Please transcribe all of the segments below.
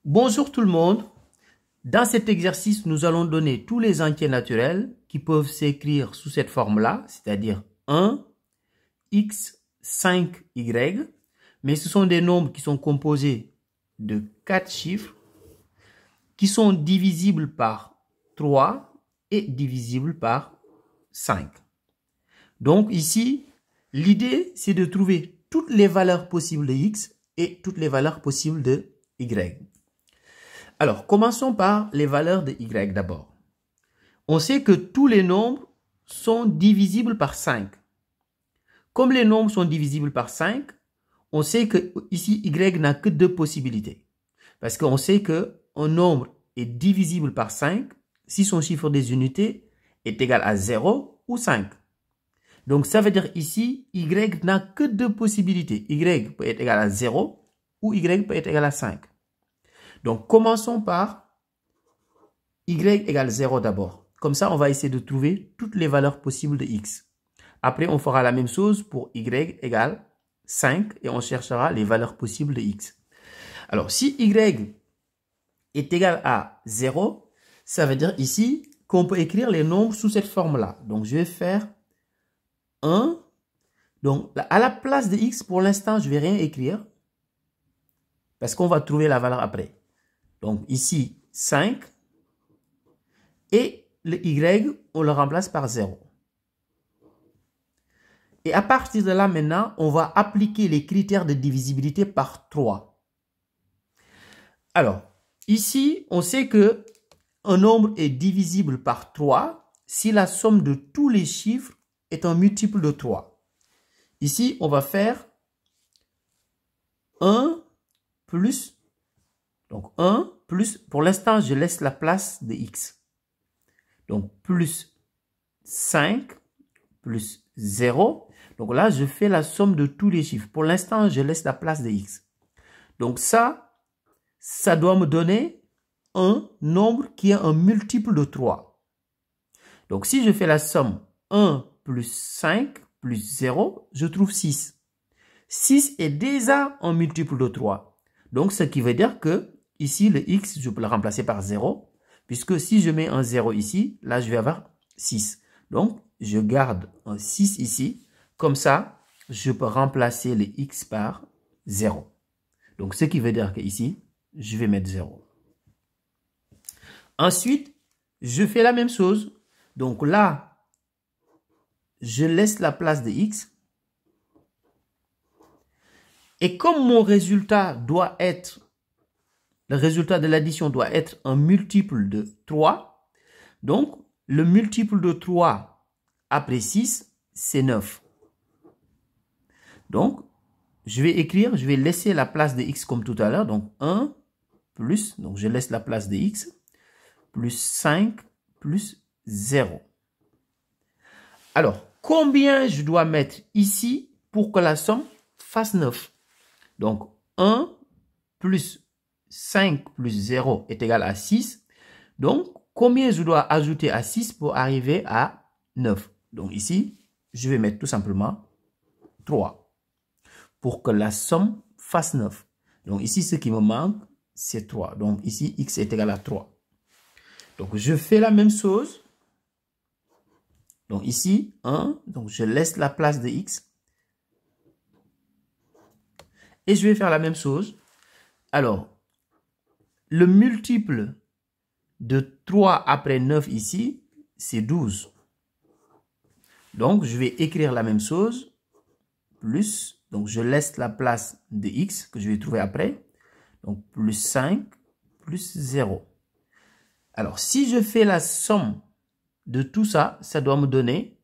Bonjour tout le monde. Dans cet exercice, nous allons donner tous les entiers naturels qui peuvent s'écrire sous cette forme-là, c'est-à-dire 1, x, 5y, mais ce sont des nombres qui sont composés de 4 chiffres qui sont divisibles par 3 et divisibles par 5. Donc ici, l'idée, c'est de trouver toutes les valeurs possibles de x et toutes les valeurs possibles de y. Alors, commençons par les valeurs de y d'abord. On sait que tous les nombres sont divisibles par 5. Comme les nombres sont divisibles par 5, on sait que ici y n'a que deux possibilités. Parce qu'on sait qu'un nombre est divisible par 5 si son chiffre des unités est égal à 0 ou 5. Donc, ça veut dire ici, y n'a que deux possibilités. Y peut être égal à 0 ou y peut être égal à 5. Donc, commençons par y égale 0 d'abord. Comme ça, on va essayer de trouver toutes les valeurs possibles de x. Après, on fera la même chose pour y égale 5 et on cherchera les valeurs possibles de x. Alors, si y est égal à 0, ça veut dire ici qu'on peut écrire les nombres sous cette forme-là. Donc, je vais faire 1. Donc, à la place de x, pour l'instant, je ne vais rien écrire parce qu'on va trouver la valeur après. Donc, ici, 5. Et le y, on le remplace par 0. Et à partir de là, maintenant, on va appliquer les critères de divisibilité par 3. Alors, ici, on sait que un nombre est divisible par 3 si la somme de tous les chiffres est un multiple de 3. Ici, on va faire 1 plus, donc 1 plus, pour l'instant, je laisse la place de x. Donc, plus 5 plus 0. Donc là, je fais la somme de tous les chiffres. Pour l'instant, je laisse la place de x. Donc ça doit me donner un nombre qui est un multiple de 3. Donc si je fais la somme 1 plus 5 plus 0, je trouve 6. 6 est déjà un multiple de 3. Donc ce qui veut dire que ici, le x, je peux le remplacer par 0. Puisque si je mets un 0 ici, là, je vais avoir 6. Donc, je garde un 6 ici. Comme ça, je peux remplacer le x par 0. Donc, ce qui veut dire qu'ici, je vais mettre 0. Ensuite, je fais la même chose. Donc là, je laisse la place de x. Et comme mon résultat doit être, le résultat de l'addition doit être un multiple de 3, donc le multiple de 3 après 6, c'est 9. Donc, je vais laisser la place de x comme tout à l'heure. Donc, 1 plus, donc je laisse la place de x, plus 5 plus 0. Alors, combien je dois mettre ici pour que la somme fasse 9? Donc, 1 plus 5 plus 0 est égal à 6. Donc, combien je dois ajouter à 6 pour arriver à 9? Donc ici, je vais mettre tout simplement 3 pour que la somme fasse 9. Donc ici, ce qui me manque, c'est 3. Donc ici, x est égal à 3. Donc je fais la même chose. Donc ici, 1. Donc je laisse la place de x. Et je vais faire la même chose. Alors, le multiple de 3 après 9 ici, c'est 12. Donc, je vais écrire la même chose, plus, donc je laisse la place de x que je vais trouver après, donc plus 5 plus 0. Alors, si je fais la somme de tout ça, ça doit me donner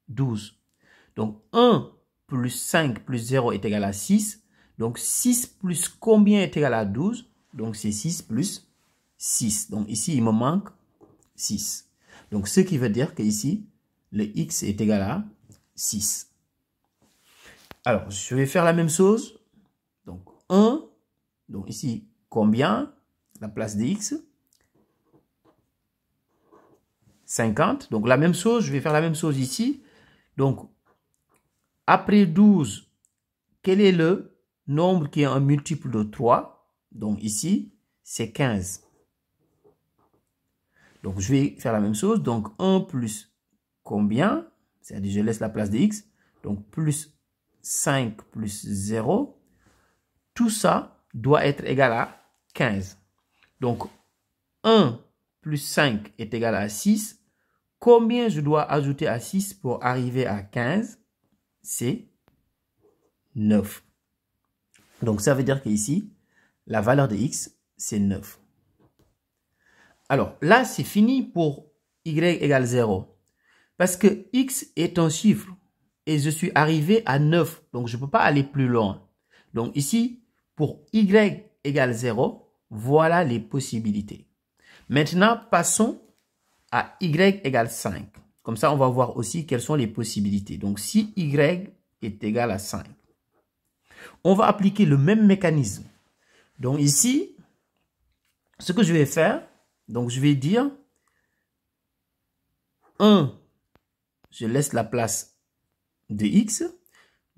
12. Donc, 1 plus 5 plus 0 est égal à 6. Donc, 6 plus combien est égal à 12? Donc, c'est 6 plus 6. Donc, ici, il me manque 6. Donc, ce qui veut dire que ici, le x est égal à 6. Alors, je vais faire la même chose. Donc, 1. Donc, ici, combien? La place de x. 50. Donc, la même chose, je vais faire la même chose ici. Donc, après 12, quel est le nombre qui est un multiple de 3? Donc, ici, c'est 15. Donc, je vais faire la même chose. Donc, 1 plus combien? C'est-à-dire, je laisse la place de x. Donc, plus 5 plus 0. Tout ça doit être égal à 15. Donc, 1 plus 5 est égal à 6. Combien je dois ajouter à 6 pour arriver à 15? C'est 9. Donc, ça veut dire qu'ici, la valeur de x, c'est 9. Alors, là, c'est fini pour y égale 0. Parce que x est un chiffre et je suis arrivé à 9. Donc, je ne peux pas aller plus loin. Donc, ici, pour y égale 0, voilà les possibilités. Maintenant, passons à y égale 5. Comme ça, on va voir aussi quelles sont les possibilités. Donc, si y est égal à 5, on va appliquer le même mécanisme. Donc, ici, ce que je vais faire, donc je vais dire 1, je laisse la place de x,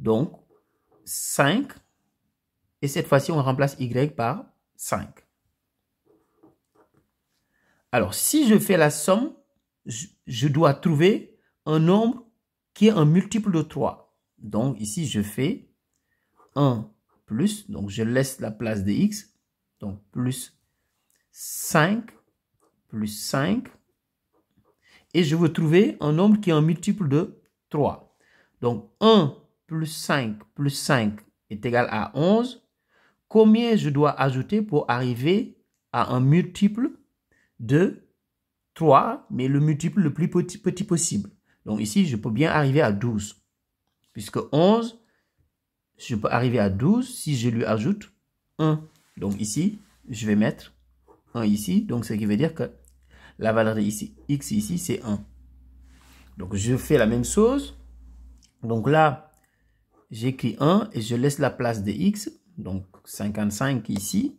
donc 5, et cette fois-ci, on remplace y par 5. Alors, si je fais la somme, je dois trouver un nombre qui est un multiple de 3. Donc, ici, je fais 1 plus, donc je laisse la place de x, donc plus 5 plus 5. Et je veux trouver un nombre qui est un multiple de 3. Donc, 1 plus 5 est égal à 11. Combien je dois ajouter pour arriver à un multiple de 3, mais le multiple le plus petit possible? Donc ici, je peux bien arriver à 12. Puisque 11, je peux arriver à 12 si je lui ajoute 1. Donc ici, je vais mettre 1 ici. Donc ce qui veut dire que la valeur de ici, x ici, c'est 1. Donc je fais la même chose. Donc là, j'écris 1 et je laisse la place de x. Donc 55 ici.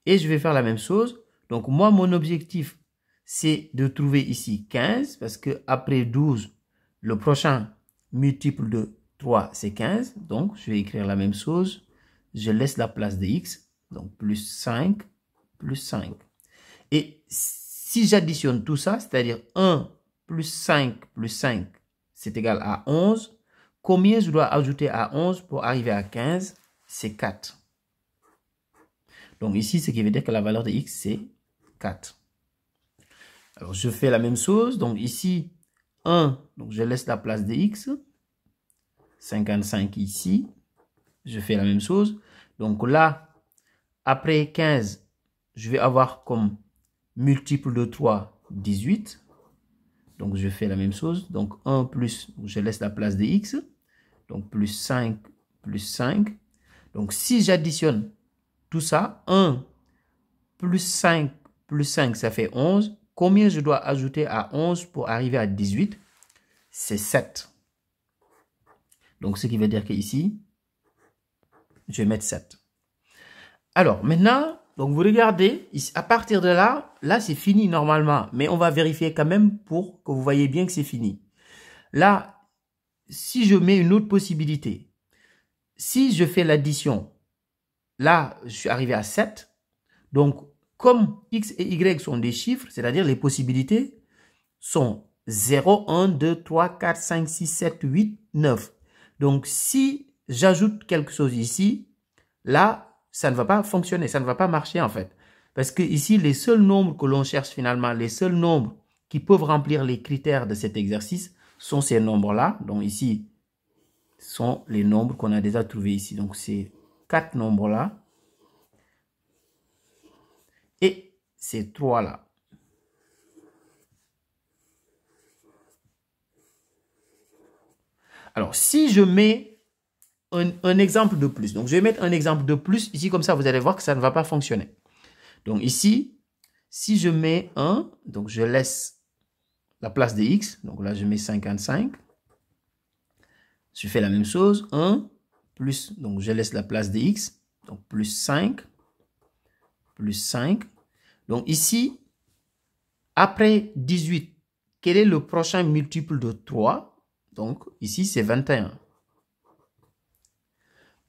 Et je vais faire la même chose. Donc moi, mon objectif, c'est de trouver ici 15. Parce que après 12, le prochain multiple de 3, c'est 15. Donc je vais écrire la même chose. Je laisse la place de x. Donc plus 5, plus 5. Et si j'additionne tout ça, c'est-à-dire 1 plus 5, c'est égal à 11. Combien je dois ajouter à 11 pour arriver à 15? C'est 4. Donc ici, ce qui veut dire que la valeur de x, c'est 4. Alors, je fais la même chose. Donc ici, 1, donc je laisse la place de x. 55 ici. Je fais la même chose. Donc là, après 15, je vais avoir comme multiple de 3, 18. Donc, je fais la même chose. Donc, 1 plus, je laisse la place de x. Donc, plus 5, plus 5. Donc, si j'additionne tout ça, 1 plus 5, ça fait 11. Combien je dois ajouter à 11 pour arriver à 18? C'est 7. Donc, ce qui veut dire qu'ici, je vais mettre 7. Alors, maintenant, donc vous regardez, ici, à partir de là, c'est fini normalement. Mais on va vérifier quand même pour que vous voyez bien que c'est fini. Là, si je mets une autre possibilité, si je fais l'addition, là, je suis arrivé à 7. Donc, comme x et y sont des chiffres, c'est-à-dire les possibilités sont 0, 1, 2, 3, 4, 5, 6, 7, 8, 9. Donc, si j'ajoute quelque chose ici, là, ça ne va pas fonctionner, ça ne va pas marcher en fait. Parce que ici, les seuls nombres que l'on cherche finalement, les seuls nombres qui peuvent remplir les critères de cet exercice sont ces nombres-là. Donc ici, sont les nombres qu'on a déjà trouvés ici. Donc ces 4 nombres-là et ces 3-là. Alors, si je mets un exemple de plus, donc je vais mettre un exemple de plus ici, comme ça vous allez voir que ça ne va pas fonctionner. Donc ici, si je mets 1, donc je laisse la place de x, donc là je mets 55. Je fais la même chose, 1 plus, donc je laisse la place de x, donc plus 5, plus 5. Donc ici, après 18, quel est le prochain multiple de 3? Donc ici c'est 21.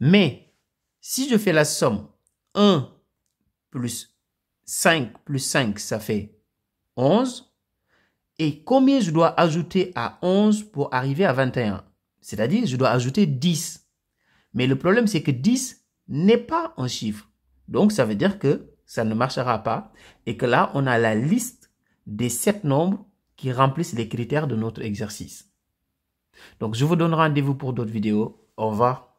Mais si je fais la somme 1 plus 5 plus 5, ça fait 11. Et combien je dois ajouter à 11 pour arriver à 21? C'est-à-dire, je dois ajouter 10. Mais le problème, c'est que 10 n'est pas un chiffre. Donc, ça veut dire que ça ne marchera pas. Et que là, on a la liste des 7 nombres qui remplissent les critères de notre exercice. Donc, je vous donne rendez-vous pour d'autres vidéos. Au revoir.